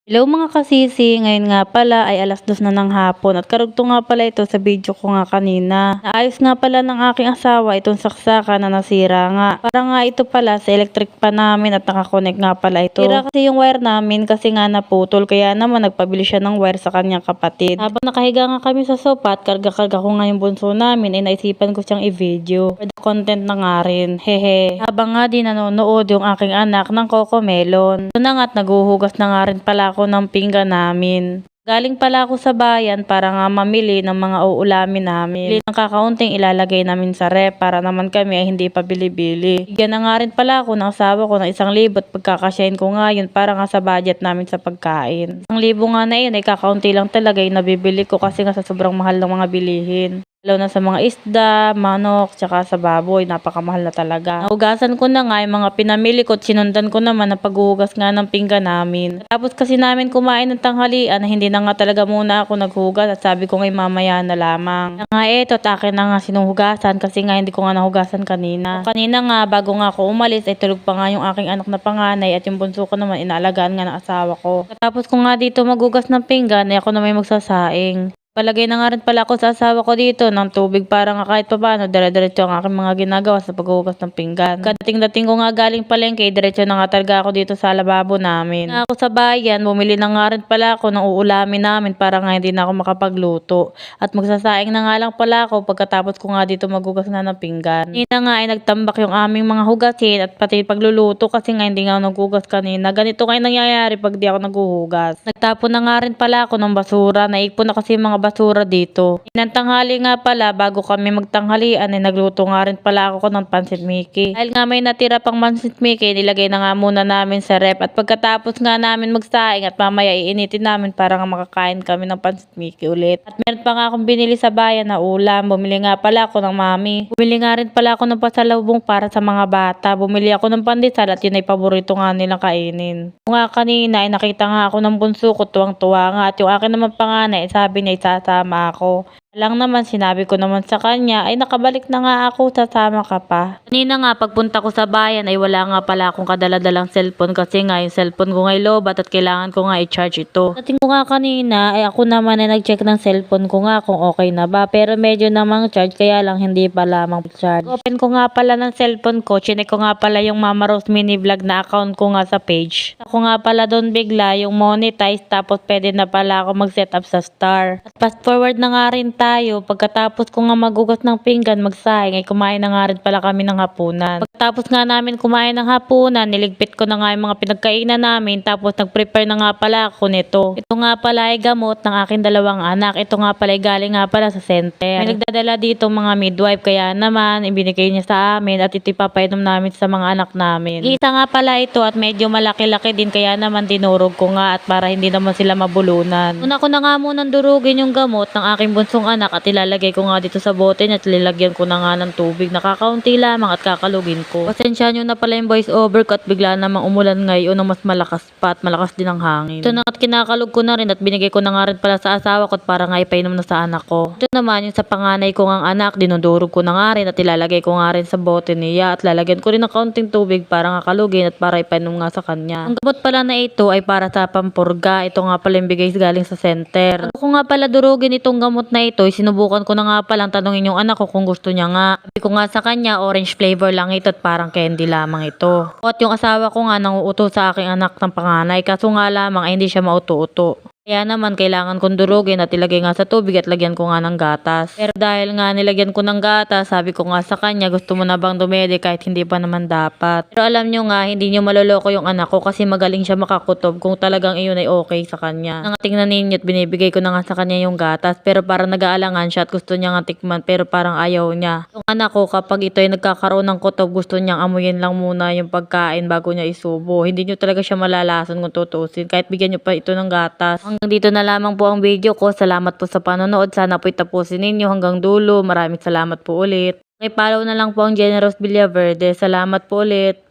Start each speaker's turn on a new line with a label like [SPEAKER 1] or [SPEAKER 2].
[SPEAKER 1] Hello mga kasisi, ngayon nga pala ay 2:00 na ng hapon at karugtong nga pala ito sa video ko nga kanina. Naayos nga pala ng aking asawa itong saksakan na nasira nga. Para nga ito pala sa electric pa namin at nakakonect nga pala ito. Sira kasi yung wire namin kasi nga naputol, kaya naman nagpabili siya ng wire sa kanyang kapatid. Habang nakahiga nga kami sa sofa at karga-karga ko nga yung bunso namin ay naisipan ko siyang i-video. For the content na nga rin, hehe. Habang nga di nanonood yung aking anak ng Cocomelon. Ito na nga at naguhugas na nga rin pala ako ng pinggan namin. Galing pala ako sa bayan para nga mamili ng mga uulamin namin. Bili ng kakaunting ilalagay namin sa rep para naman kami ay hindi pa bili-bili. Bigyan na nga rin pala ako ng asawa ko ng 1,000 at pagkakasyahin ko nga yun para nga sa budget namin sa pagkain. 1,000 nga na yun ay kakaunti lang talaga yung nabibili ko kasi nga sa sobrang mahal ng mga bilihin. Lalo na sa mga isda, manok, tsaka sa baboy, napakamahal na talaga. Nahugasan ko na nga yung mga pinamili ko at sinundan ko naman ang paghuhugas nga ng pinggan namin. Tapos kasi namin kumain ng tanghalian na hindi na nga talaga muna ako naghugas at sabi ko ngay mamaya na lamang. Kaya nga eto at akin na nga sinuhugasan kasi nga hindi ko nga nahugasan kanina. Kanina nga bago nga ako umalis ay tulog pa nga yung aking anak na panganay at yung bunso ko naman inaalagaan nga ng asawa ko. Tapos ko nga dito maghugas ng pinggan ay ako na may magsasaing. Palagay na nga rin pala ako sa asawa ko dito ng tubig para nga kahit pa paano dire-diretso ang aking mga ginagawa sa paghuhugas ng pinggan. Kadating-dating ko nga galing palengke, diretso na nga talaga ako dito sa lababo namin. Nga ako sa bayan, bumili na nga rin pala ako ng uulamin namin para nga hindi na ako makapagluto. At magsasaing na nga lang pala ako pagkatapos ko nga dito maghugas na ng pinggan. Kanina nga ay nagtambak yung aming mga hugasin at pati pagluluto kasi nga hindi nga ako naghugas kanina. Ganito nga nangyayari pag di ako naghuhugas. Nagtapon na nga rin pala ako ng basura. Naipon na kasi yung mga basura dito. Inantanghali nga pala bago kami magtanghalian ay nagluto nga rin pala ako ng pansit Mickey. Dahil nga may natira pang pansit Mickey, nilagay na nga muna namin sa rep at pagkatapos nga namin magsaing at mamaya iinitin namin para nga makakain kami ng pansit Mickey ulit. At meron pa nga akong binili sa bayan na ulam. Bumili nga pala ako ng mami. Bumili nga rin pala ako ng pasalubong para sa mga bata. Bumili ako ng pandesal at yun ay paborito nga nilang kainin. Kung nga kanina ay nakita nga ako ng bunso ko, tuwang-tuwa nga at yung akin naman panganay sabi niya sasama ako. Lang naman sinabi ko naman sa kanya ay nakabalik na nga ako, sasama ka pa. Kanina nga pagpunta ko sa bayan ay wala nga pala akong kadala-dalang cellphone kasi nga yung cellphone ko ngay lobat at kailangan ko nga i-charge ito. Dating ko nga kanina ay ako naman ay nag-check ng cellphone ko nga kung okay na ba pero medyo namang charge kaya lang hindi pa lamang charge. Open ko nga pala ng cellphone ko, chinek ko nga pala yung Mama Rose mini vlog na account ko nga sa page. Ako nga pala doon bigla yung monetize tapos pwede na pala ako mag-set up sa star. At fast forward na nga rin tayo. Pagkatapos ko nga magugas ng pinggan, magsaing ay kumain na nga rin pala kami ng hapunan. Pagkatapos nga namin kumain ng hapunan, niligpit ko na nga yung mga pinagkainan namin tapos nag-prepare na nga pala ako nito. Ito nga pala ay gamot ng aking dalawang anak. Ito nga pala ay galing nga pala sa center. May nagdadala dito mga midwife kaya naman ibinigay niya sa amin at itipapainom namin sa mga anak namin. Isa nga pala ito at medyo malaki-laki din kaya naman dinurog ko nga at para hindi naman sila mabulunan. Una ko na nga munang durugin yung gamot ng aking bunsong anak at ilalagay ko nga dito sa bote niya at lilagyan ko na nga ng tubig. Nakakaunti lamang at kakalugin ko. Pasensya nyo na pala yung voice over ko at bigla namang umulan ngayon ng mas malakas pa at malakas din ang hangin. Ito na at kinakalog ko na rin at binigay ko na nga rin pala sa asawa ko at para nga ipainom na sa anak ko. Ito naman yung sa panganay ko ngang anak, dinudurog ko na nga rin at ilalagay ko nga rin sa bote niya at lalagyan ko rin ng kaunting tubig para nga kalugin at para ipainom nga sa kanya. Ang gamot pala na ito ay para sa pampurga. Ito nga pala yung bigay galing sa center. Bago ko nga pala durugin itong gamot na ito, sinubukan ko na nga palang tanungin yung anak ko kung gusto niya nga. Sabi ko nga sa kanya, orange flavor lang ito at parang candy lamang ito. At yung asawa ko nga nanguuto sa aking anak ng panganay kaso nga lamang ay hindi siya mauto-uto. Kaya naman kailangan kong durugin at ilagay nga sa tubig at lagyan ko nga ng gatas. Pero dahil nga nilagyan ko ng gatas, sabi ko nga sa kanya, gusto mo na bang dumede kahit hindi pa naman dapat. Pero alam nyo nga, hindi nyo maloloko yung anak ko kasi magaling siya makakutob kung talagang iyon ay okay sa kanya. Nang tingnan ninyo at binibigay ko na nga sa kanya yung gatas pero parang nag-aalangan siya at gusto niya nga tikman pero parang ayaw niya. Yung anak ko kapag ito ay nagkakaroon ng kutob, gusto niyang amuyin lang muna yung pagkain bago niya isubo. Hindi nyo talaga siya malalasan kung tutuusin kahit bigyan nyo pa ito ng gatas. Hanggang dito na lamang po ang video ko. Salamat po sa panonood. Sana po itapusin ninyo hanggang dulo. Maraming salamat po ulit. Okay, follow na lang po ang Generous Villaverde. Salamat po ulit.